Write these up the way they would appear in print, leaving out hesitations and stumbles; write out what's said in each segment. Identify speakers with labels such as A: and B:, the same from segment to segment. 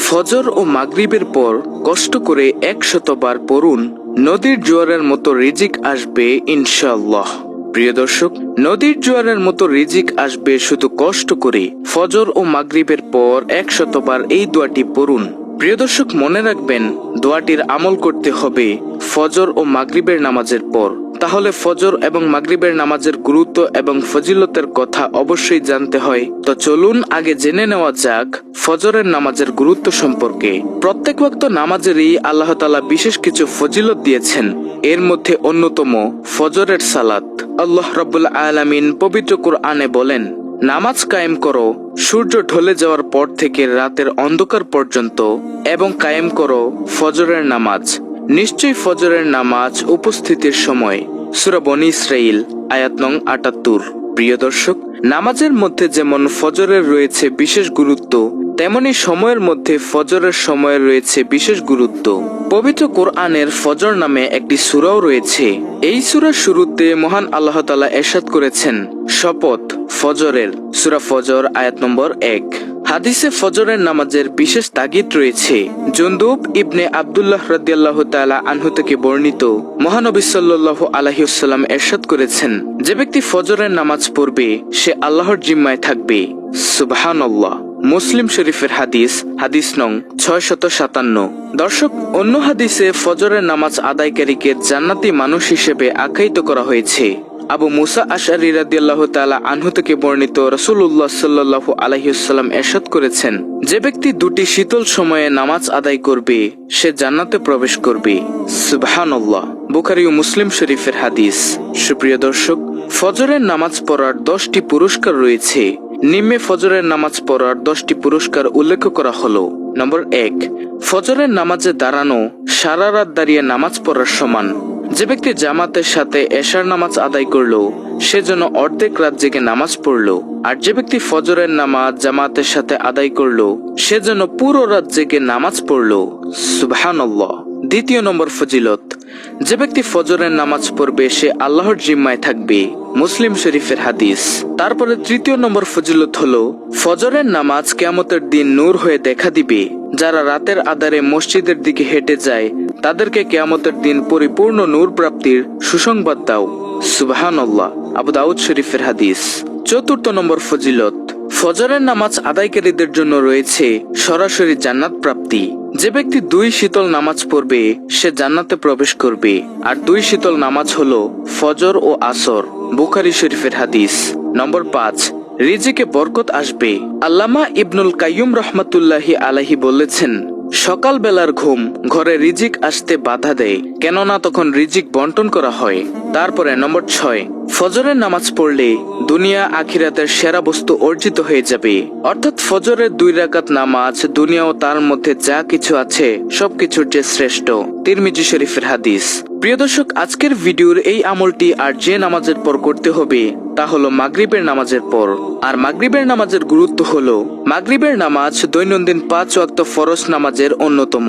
A: ফজর ও মাগরিবের পর কষ্ট করে 100 বার পড়ুন, নদীর জোয়ারের মতো রিজিক আসবে ইনশাআল্লাহ। প্রিয় দর্শক, নদীর জোয়ারের মতো রিজিক আসবে শুধু কষ্ট করে। ফজর ও মাগরিবের পর 100 বার এই দোয়াটি পড়ুন। প্রিয় দর্শক, মনে রাখবেন, দোয়াটির আমল করতে হবে ফজর ও মাগরিবের নামাজের পর। তাহলে ফজর এবং মাগরিবের নামাজের গুরুত্ব এবং ফজিলতের কথা অবশ্যই জানতে হয়। তো চলুন আগে জেনে নেওয়া যাক ফজরের নামাজের গুরুত্ব সম্পর্কে। প্রত্যেক ওয়াক্ত নামাজেরই আল্লাহ তাআলা বিশেষ কিছু ফজিলত দিয়েছেন। এর মধ্যে অন্যতম ফজরের সালাত। আল্লাহ রাব্বুল আলামিন পবিত্র কুরআনে বলেন, নামাজ কায়েম করো সূর্য ঢলে যাওয়ার পর থেকে রাতের অন্ধকার পর্যন্ত, এবং কায়েম করো ফজরের নামাজ। নিশ্চয়ই ফজরের নামাজ উপস্থিতির সময়। সূরা বনী ইসরাঈল আয়াত নং ৭৮। প্রিয় দর্শক, নামাজের মধ্যে যেমন ফজরের রয়েছে বিশেষ গুরুত্ব, তেমনি সময়ের মধ্যে ফজরের সময়ের রয়েছে বিশেষ গুরুত্ব। পবিত্র কোরআনের ফজর নামে একটি সূরাও রয়েছে। এই সূরার শুরুতে মহান আল্লাহ তাআলা ইরশাদ করেছেন, শপথ ফজরের। সূরা ফজর আয়াত নম্বর ১। হাদিসে ফজরের নামাজের বিশেষ তাগিদ রয়েছে। জুনদুব ইবনে আব্দুল্লাহ রাদিয়াল্লাহু তাআলা আনহু থেকে বর্ণিত, মহানবী সাল্লাল্লাহু আলাইহি ওয়াসাল্লাম ইরশাদ করেছেন, যে ব্যক্তি ফজরের নামাজ পড়বে সে আল্লাহর জিম্মায় থাকবে। সুবহানাল্লাহ। মুসলিম শরীফের হাদিস, হাদিস নং ৬৫৭। দর্শক, অন্য হাদিসে ফজরের নামাজ আদায়কারীকে জান্নাতি মানুষ হিসেবে আখ্যায়িত করা হয়েছে। আবু মুসা আশআরী রাদিয়াল্লাহু তাআলা আনহু থেকে বর্ণিত, রাসূলুল্লাহ সাল্লাল্লাহু আলাইহি ওয়াসাল্লাম ইরশাদ করেছেন, যে ব্যক্তি দুটি শীতল সময়ে নামাজ আদায় করবে সে জান্নাতে প্রবেশ করবে। সুবহানাল্লাহ। বুখারী ও মুসলিম শরীফের হাদিস। সুপ্রিয় দর্শক, ফজরের নামাজ পড়ার 10টি পুরস্কার রয়েছে। নিম্নে ফজরের নামাজ পড়ার 10টি পুরস্কার উল্লেখ করা হলো। নম্বর 1, ফজরের নামাজে দাঁড়ানো সারা রাত দাঁড়িয়ে নামাজ পড়ার সমান। যে ব্যক্তি জামাতের সাথে এশার নামাজ আদায় করলো সে যেন অর্ধেক রাত জেগে নামাজ পড়লো, আর যে ব্যক্তি ফজরের নামাজ জামাতের সাথে আদায় করলো সে যেন পুরো রাত জেগে নামাজ পড়লো। সুবহানাল্লাহ। দ্বিতীয় নম্বর ফজিলত, যে ব্যক্তি ফজরের নামাজ পড়বে সে আল্লাহর জিম্মায় থাকবে। মুসলিম শরীফের হাদিস। তারপরে তৃতীয় নম্বর ফজিলত হলো, ফজরের নামাজ কিয়ামতের দিন নূর হয়ে দেখা দিবে। যারা রাতের আধারে মসজিদের দিকে হেঁটে যায় তাদেরকে কিয়ামতের দিন পরিপূর্ণ নূর প্রাপ্তির সুসংবাদ দাও। সুবহানাল্লাহ। আবু দাউদ শরীফের হাদিস। চতুর্থ নম্বর ফজিলত, ফজরের নামাজ আদায়কারীদের জন্য রয়েছে সরাসরি জান্নাত প্রাপ্তি। যে ব্যক্তি 2 শীতল নামাজ পড়বে সে জান্নাতে প্রবেশ করবে। আর 2 শীতল নামাজ হলো ফজর ও আসর। বুখারী শরীফের হাদিস। নম্বর 5, রিজিকে বরকত আসবে। আল্লামা ইবনুল কাইয়ুম রাহমাতুল্লাহি আলাইহি বলেছেন, সকাল বেলার ঘুম ঘরে রিজিক আসতে বাধা দেয়, কেননা তখন রিজিক বন্টন করা হয়। তারপরে নম্বর 6, ফজরের নামাজ পড়লে দুনিয়া আখিরাতের সেরা বস্তু অর্জিত হয়ে যাবে। অর্থাৎ ফজরের 2 রাকাত নামাজ দুনিয়া ও তার মধ্যে যা কিছু আছে সবকিছুর যে শ্রেষ্ঠ। তিরমিজি শরীফের হাদিস। প্রিয় দর্শক, আজকের ভিডিওর এই আমলটি আর যে নামাজের পর করতে হবে তা হলো মাগরিবের নামাজের পর। আর মাগরিবের নামাজের গুরুত্ব হলো, মাগরিবের নামাজ দৈনন্দিন 5 ওয়াক্ত ফরজ নামাজের অন্যতম।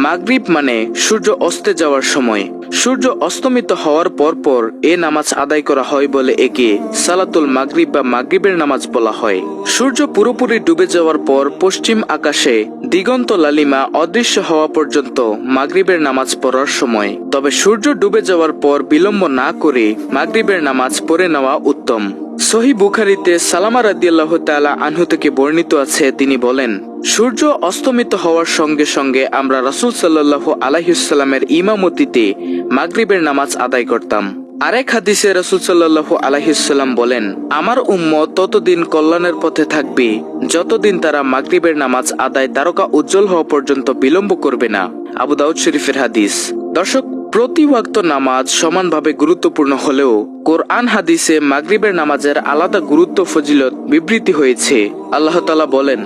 A: মাগরিব মানে সূর্য অস্তে যাওয়ার সময়। সূর্য অস্তমিত হওয়ার পর এ নামাজ আদায় করা হয় বলে একে সালাতুল মাগরিব বা মাগরিবের নামাজ বলা হয়। সূর্য পুরোপুরি ডুবে যাওয়ার পর পশ্চিম আকাশে দিগন্ত লালিমা অদৃশ্য হওয়া পর্যন্ত মাগরিবের নামাজ পড়ার সময়। তবে সূর্য ডুবে যাওয়ার পর বিলম্ব না করে মাগরিবের নামাজ পড়ে নেওয়া উত্তম। সহিহ বুখারীতে সালামা রাদিয়াল্লাহু তাআলা আনহু থেকে বর্ণিত আছে, তিনি বলেন, সূর্য অস্তমিত হওয়ার সঙ্গে সঙ্গে আমরা রাসূল সাল্লাল্লাহু আলাইহি ওয়াসাল্লামের ইমামতিতে মাগরিবের নামাজ আদায় করতাম। আরেক হাদিসে রাসূল সাল্লাল্লাহু আলাইহি ওয়াসাল্লাম বলেন, আমার উম্মত ততদিন কল্যাণের পথে থাকবে যতদিন তারা মাগরিবের নামাজ আদায় তারকা উজ্জ্বল হওয়া পর্যন্ত বিলম্ব করবে না। আবু দাউদ শরীফের হাদিস। দর্শক, প্রতি ওয়াক্ত নামাজ সমানভাবে গুরুত্বপূর্ণ হলেও কোরআন হাদিসে মাগরিবের নামাজের আলাদা গুরুত্ব ফজিলত বিবৃতি হয়েছে। আল্লাহ তাআলা বলেন,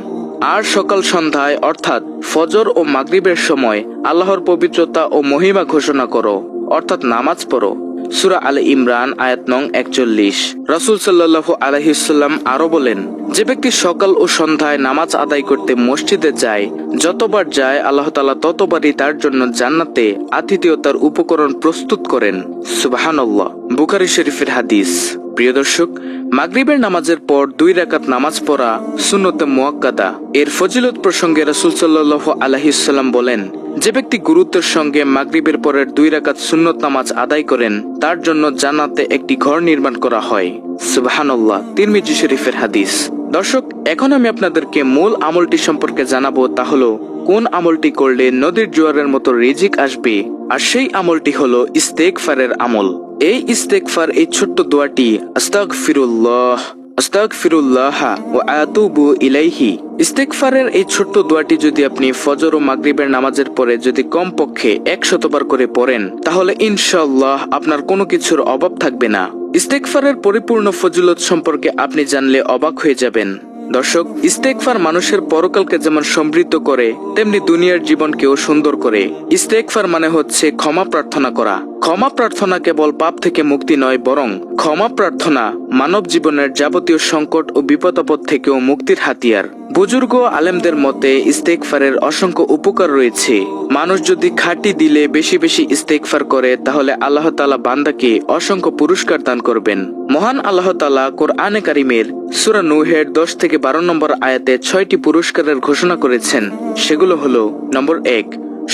A: আর সকাল সন্ধ্যায় অর্থাৎ ফজর ও মাগরিবের সময় আল্লাহর পবিত্রতা ও মহিমা ঘোষণা করো, অর্থাৎ নামাজ পড়ো। সূরা আলে ইমরান আয়াত নং 41। রাসূল সাল্লাল্লাহু আলাইহি ওয়াসাল্লাম আরো বলেন, যে ব্যক্তি সকাল ও সন্ধ্যায় নামাজ আদায় করতে মসজিদে যায়, যতবার যায় আল্লাহ তাআলা ততবারই তার জন্য জান্নাতে আতিথেয়তার উপকরণ প্রস্তুত করেন। সুবহানাল্লাহ। বুখারী শরীফের হাদিস। প্রিয় দর্শক, মাগরিবের নামাজের পর 2 রাকাত নামাজ পড়া সুন্নতে মুআক্কাদা। এর ফজিলত প্রসঙ্গে রাসূল সাল্লাল্লাহু আলাইহি সাল্লাম বলেন, যে ব্যক্তি গুরুত্বের সঙ্গে মাগরিবের পরের 2 রাকাত সুন্নত নামাজ আদায় করেন, তার জন্য জান্নাতে একটি ঘর নির্মাণ করা হয়। সুবহানাল্লাহ, তিরমিজি শরীফের হাদিস। দর্শক, এখন আমি আপনাদেরকে মূল আমলটি সম্পর্কে জানাবো, তা হলো কোন আমলটি করলে নদীর জোয়ারের মতো রিজিক আসবে। আর সেই আমলটি হলো ইস্তেগফারের আমল। এই ইস্তেগফার, এই ছোট্ট দোয়াটি আস্তাগফিরুল্লাহ আস্তাগফিরুল্লাহ ওয়া আতুবু ইলাইহি। ইস্তেগফারের এই ছোট্ট দোয়াটি যদি আপনি ফজর ও মাগরিবের নামাজের পরে যদি কমপক্ষে 100 বার করে পড়েন, তাহলে ইনশাআল্লাহ আপনার কোনো কিছুর অভাব থাকবে না। ইস্তেগফারের পরিপূর্ণ ফজিলত সম্পর্কে আপনি জানলে অবাক হয়ে যাবেন। দর্শক, ইস্তেগফার মানুষের পরকালকে যেমন সমৃদ্ধ করে, তেমনি দুনিয়ার জীবনকেও সুন্দর করে। ইস্তেগফার মানে হচ্ছে ক্ষমা প্রার্থনা করা। ক্ষমা প্রার্থনা কেবল পাপ থেকে মুক্তি নয়, বরং ক্ষমা প্রার্থনা মানব জীবনের যাবতীয় সংকট ও বিপদাপদ থেকেও মুক্তির হাতিয়ার। বুজুর্গ আলেমদের মতে ইস্তেগফারের অসংখ্য উপকার রয়েছে। মানুষ যদি খাঁটি দিলে বেশি বেশি ইস্তেগফার করে, তাহলে আল্লাহ তাআলা বান্দাকে অসংখ্য পুরস্কার দান করবেন। মহান আল্লাহ তাআলা কোরআনে কারিমের সূরা নূহের 10 থেকে 12 নম্বর আয়াতে 6টি পুরস্কারের ঘোষণা করেছেন। সেগুলো হলো, নম্বর 1,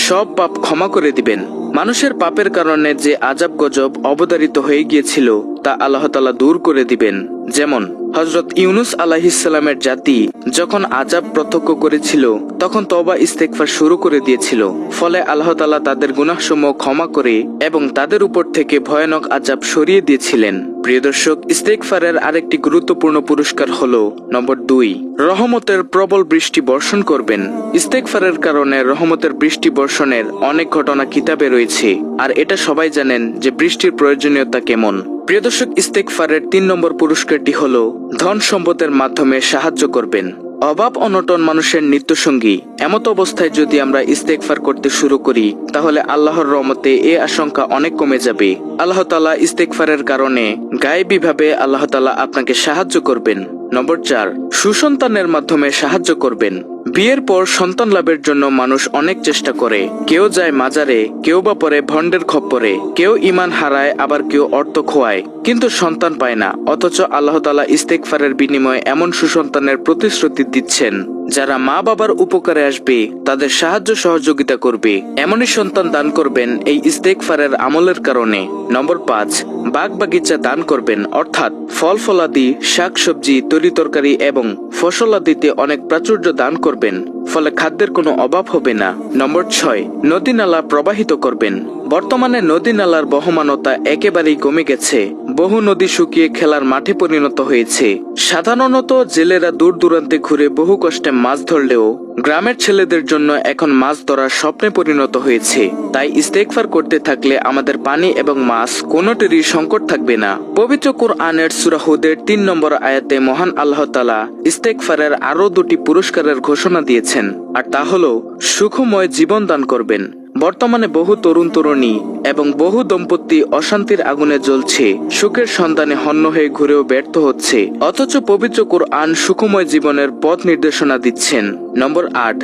A: সব পাপ ক্ষমা করে দিবেন। মানুষের পাপের কারণে যে আযাব গজব অবধারিত হয়ে গিয়েছিল, তা আল্লাহ তাআলা দূর করে দিবেন। যেমন হযরত ইউনুস আলাইহিস সালামের জাতি যখন আযাব প্রত্যক্ষ করেছিল, তখন তওবা ইস্তেগফার শুরু করে দিয়েছিল। ফলে আল্লাহ তাআলা তাদের গুনাহসমূহ ক্ষমা করে এবং তাদের উপর থেকে ভয়ানক আযাব সরিয়ে দিয়েছিলেন। প্রিয় দর্শক, ইস্তেগফারের আরেকটি গুরুত্বপূর্ণ পুরস্কার হলো, নম্বর 2, রহমতের প্রবল বৃষ্টি বর্ষণ করবেন। ইস্তেগফারের কারণে রহমতের বৃষ্টি বর্ষণের অনেক ঘটনা কিতাবে রয়েছে, আর এটা সবাই জানেন যে বৃষ্টির প্রয়োজনীয়তা কেমন। প্রিয় দর্শক, ইস্তেগফারের 3 নম্বর পুরস্কারটি হলো ধন সম্পদের মাধ্যমে সাহায্য করবেন। অভাব অনটন মানুষের নিত্যসঙ্গী। এমত অবস্থায় যদি আমরা ইস্তেগফার করতে শুরু করি, তাহলে আল্লাহর রহমতে এ আশঙ্কা অনেক কমে যাবে। আল্লাহ তাআলা ইস্তেগফারের কারণে গায়েবীভাবে আল্লাহ তাআলা আপনাকে সাহায্য করবেন। নম্বর 4, সুসন্তানের মাধ্যমে সাহায্য করবেন। বিয়ের পর সন্তান লাভের জন্য মানুষ অনেক চেষ্টা করে। কেউ যায় মাজারে, কেউ বা পরে ভণ্ডের খপ্পরে, কেউ ঈমান হারায়, আবার কেউ অর্থ খোয়ায়, কিন্তু সন্তান পায় না। অথচ আল্লাহ তাআলা ইস্তেগফারের বিনিময়ে এমন সুসন্তানের প্রতিশ্রুতি দিচ্ছেন, যারা মা বাবার উপকারে আসবে, তাদের সাহায্য সহযোগিতা করবে। এমনই সন্তান দান করবেন এই ইস্তেগফারের আমলের কারণে। নম্বর 5, বাগ বাগিচা দান করবেন, অর্থাৎ ফল ফলাদি, শাকসবজি, তরিতরকারি এবং ফসলাদিতে অনেক প্রাচুর্য দান করবেন। ফলে খাদ্যের কোনো অভাব হবে না। নম্বর 6, নদী নালা প্রবাহিত করবেন। বর্তমানে নদী নালার বহমানতা একেবারেই কমে গেছে। বহু নদী শুকিয়ে খেলার মাঠে পরিণত হয়েছে। সাধারণত জেলেরা দূর দূরান্তে ঘুরে বহু কষ্টে মাছ ধরলেও গ্রামের ছেলেদের জন্য এখন মাছ ধরার স্বপ্নে পরিণত হয়েছে। তাই ইস্তেগফার করতে থাকলে আমাদের পানি এবং মাছ কোনোটিরই সংকট থাকবে না। পবিত্র কোরআনের সূরা হুদের 3 নম্বর আয়াতে মহান আল্লাহ তাআলা ইস্তেগফারের আরো 2টি পুরস্কারের ঘোষণা দিয়েছেন, আর তা হলো সুখময় জীবন দান করবেন। বর্তমানে বহু তরুণ তরুণী এবং বহু দম্পতি অশান্তির আগুনে জ্বলছে, সুখের সন্ধানে হন্য হয়ে ঘুরেও ব্যর্থ হচ্ছে। অথচ পবিত্র কোরআন সুখময় জীবনের পথ নির্দেশনা দিচ্ছেন। নম্বর 8,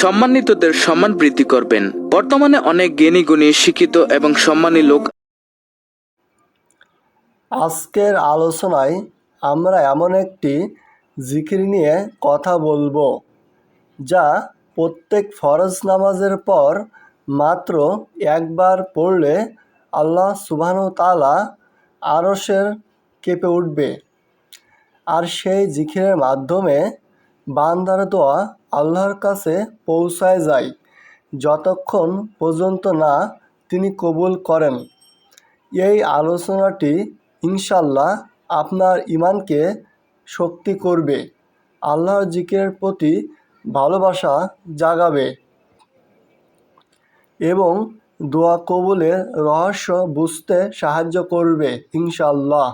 A: সম্মানিতদের সম্মান বৃদ্ধি করবেন। বর্তমানে অনেক জ্ঞানী গুণী, শিক্ষিত এবং সম্মানী লোক।
B: আজকের আলোচনায় আমরা এমন একটি জিকির নিয়ে কথা বলবো, যা প্রত্যেক ফরজ নামাজের পর মাত্র একবার পড়লে আল্লাহ সুবহানাহু ওয়া তাআলা আরশের কেঁপে উঠবে। আর সেই জিকিরের মাধ্যমে বান্দার দোয়া আল্লাহর কাছে পৌঁছায় যায়, যতক্ষণ পর্যন্ত না তিনি কবুল করেন। এই আলোচনাটি ইনশাআল্লাহ আপনার ঈমানকে শক্তি করবে, আল্লাহর জিকিরের প্রতি ভালোবাসা জাগাবে এবং দোয়া কবুলের রহস্য বুঝতে সাহায্য করবে ইনশাআল্লাহ।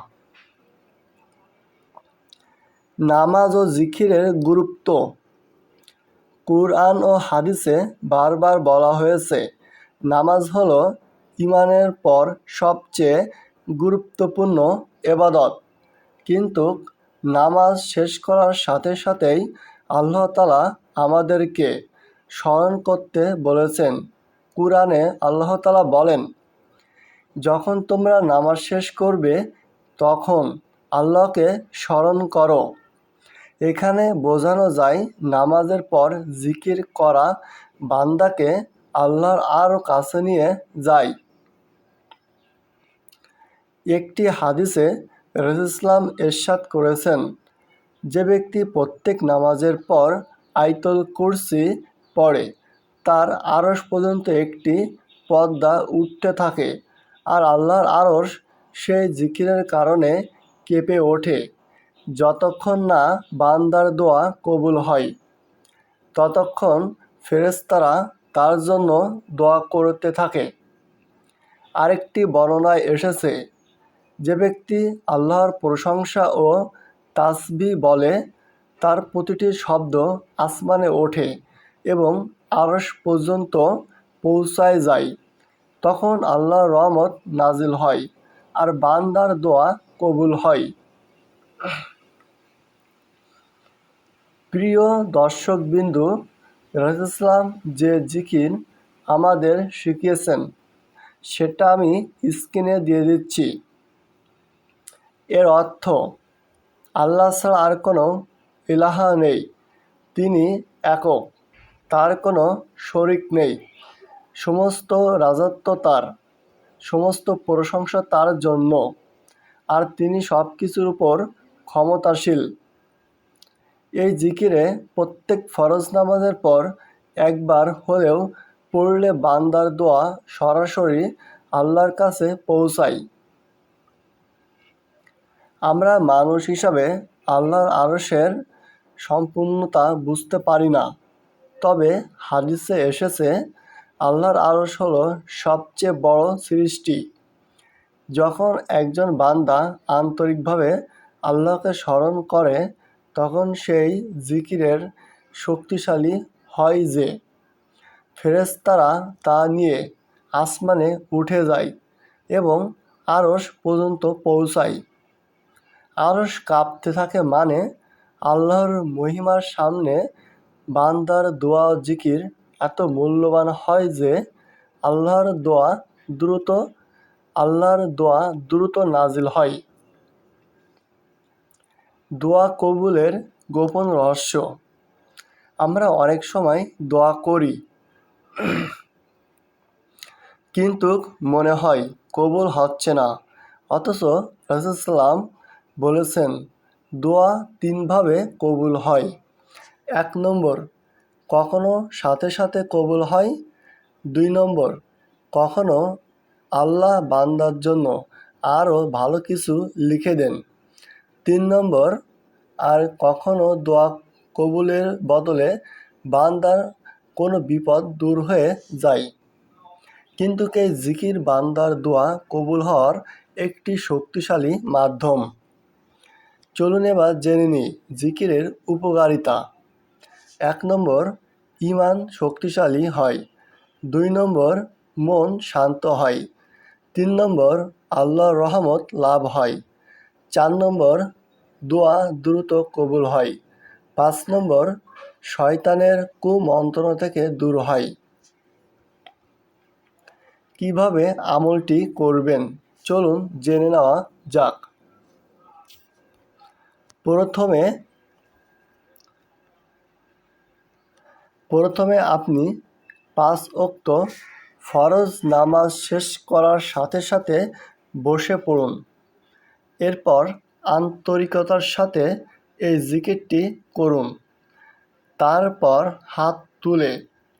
B: নামাজ ও জিকিরের গুরুত্ব। কুরআন ও হাদিসে বারবার বলা হয়েছে, নামাজ হলো ঈমানের পর সবচেয়ে গুরুত্বপূর্ণ ইবাদত। কিন্তু নামাজ শেষ করার সাথে সাথেই আল্লাহ তাআলা আমাদেরকে স্মরণ করতে বলেছেন। কুরআনে আল্লাহ তাআলা বলেন, যখন তোমরা নামাজ শেষ করবে, তখন আল্লাহকে স্মরণ করো। এখানে বোঝানো যায় নামাজের পর জিকির করা বান্দাকে আল্লাহর আরও কাছে নিয়ে যায়। একটি হাদিসে রাসূলুল্লাহ ইসলাম ইরশাদ করেছেন, যে ব্যক্তি প্রত্যেক নামাজের পর আয়াতুল কুরসি পড়ে তার আরশ পর্যন্ত একটি পর্দা উঠতে থাকে আর আল্লাহর আরশ সেই জিকিরের কারণে কেঁপে ওঠে। যতক্ষণ না বান্দার দোয়া কবুল হয় ততক্ষণ ফেরেশতারা তার জন্য দোয়া করতে থাকে। আরেকটি বর্ণনায় এসেছে, যে ব্যক্তি আল্লাহর প্রশংসা ও তাসবিহ বলে তার প্রতিটি শব্দ আসমানে ওঠে এবং আরশ পর্যন্ত পৌঁছায় যায়। তখন আল্লাহর রহমত নাজিল হয় আর বান্দার দোয়া কবুল হয়। প্রিয় দর্শকবিন্দু, রাসূলুল্লাহ ইসলাম যে জিকির আমাদের শিখিয়েছেন সেটা আমি স্ক্রিনে দিয়ে দিচ্ছি। এর অর্থ, আল্লাহ ছাড়া আর কোনো ইলাহা নেই, তিনি একক, তার কোনো শরিক নেই, সমস্ত রাজত্ব তার, সমস্ত প্রশংসা তার জন্য, আর তিনি সব কিছুর উপর ক্ষমতাশীল। এই জিকিরে প্রত্যেক ফরজ নামাজের পর একবার হলেও পড়লে বান্দার দোয়া সরাসরি আল্লাহর কাছে পৌঁছায়। আমরা মানুষ হিসাবে আল্লাহর আরশের সম্পূর্ণতা বুঝতে পারি না, তবে হাদিসে এসেছে আল্লাহর আরশ হলো সবচেয়ে বড় সৃষ্টি। যখন একজন বান্দা আন্তরিকভাবে আল্লাহকে স্মরণ করে তখন সেই জিকিরের শক্তিশালী হয় যে ফেরেশতারা তা নিয়ে আসমানে উঠে যায় এবং আরশ পর্যন্ত পৌঁছায়। আরশ কাঁপতে থাকে মানে আল্লাহর মহিমার সামনে বান্দার দোয়া ও জিকির এত মূল্যবান হয় যে আল্লাহর দোয়া দ্রুত নাজিল হয়। দোয়া কবুলের গোপন রহস্য। আমরা অনেক সময় দোয়া করি কিন্তু মনে হয় কবুল হচ্ছে না, অথচ রাসূলুল্লাহ সাল্লাম বলেছেন দোয়া তিনভাবে কবুল হয়। 1 নম্বর, কখনো সাথে সাথে কবুল হয়। 2 নম্বর, কখনো আল্লাহ বান্দার জন্য আরও ভালো কিছু লিখে দেন। 3 নম্বর, আর কখনো দোয়া কবুলের বদলে বান্দার কোনো বিপদ দূর হয়ে যায়। কিন্তু এই জিকির বান্দার দোয়া কবুল হওয়ার একটি শক্তিশালী মাধ্যম। চলুন এবার জেনে নিই জিকিরের উপকারিতা। 1 নম্বর, ঈমান শক্তিশালী হয়। 2 নম্বর, মন শান্ত হয়। 3 নম্বর, আল্লাহর রহমত লাভ হয়। 4 নম্বর, দোয়া দ্রুত কবুল হয়। 5 নম্বর, শয়তানের কুমন্ত্রণা থেকে দূর হয়। কিভাবে আমলটি করবেন চলুন জেনে নেওয়া যাক। প্রথমে আপনি 5 ওয়াক্ত ফরজ নামাজ শেষ করার সাথে সাথে বসে পড়ুন। এরপর আন্তরিকতার সাথে এই জিকিরটি করুন। তারপর হাত তুলে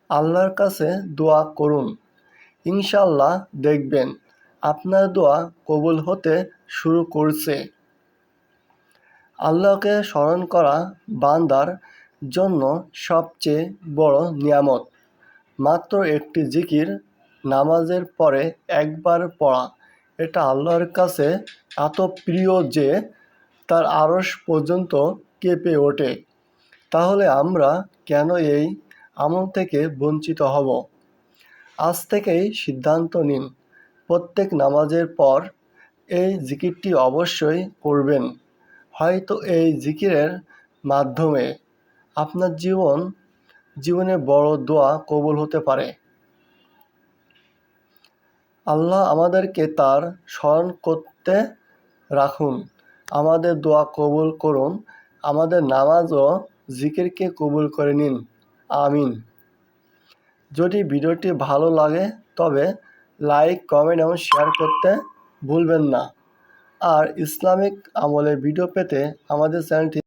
B: আল্লাহর কাছে দোয়া করুন। ইনশাআল্লাহ দেখবেন আপনার দোয়া কবুল হতে শুরু করছে। আল্লাহকে স্মরণ করা বান্দার জন্য সবচেয়ে বড় নিয়ামত। মাত্র একটি জিকির নামাজের পরে একবার পড়া, এটা আল্লাহর কাছে এত প্রিয় যে তার আরশ পর্যন্ত কেঁপে ওঠে। তাহলে আমরা কেন এই আমল থেকে বঞ্চিত হব? আজ থেকেই সিদ্ধান্ত নিন, প্রত্যেক নামাজের পর এই জিকিরটি অবশ্যই করবেন। হয়তো এই জিকিরের মাধ্যমে আপনার জীবনে বড় দোয়া কবুল হতে পারে। আল্লাহ আমাদেরকে তার স্মরণ করতে রাখুন। আমাদের দোয়া কবুল করুন, আমাদের নামাজ ও জিকিরকে কবুল করে নিন। আমিন। যদি ভিডিওটি ভালো লাগে তবে লাইক, কমেন্ট এবং শেয়ার করতে ভুলবেন না। আর ইসলামিক আমলের ভিডিও পেতে আমাদের চ্যানেলটি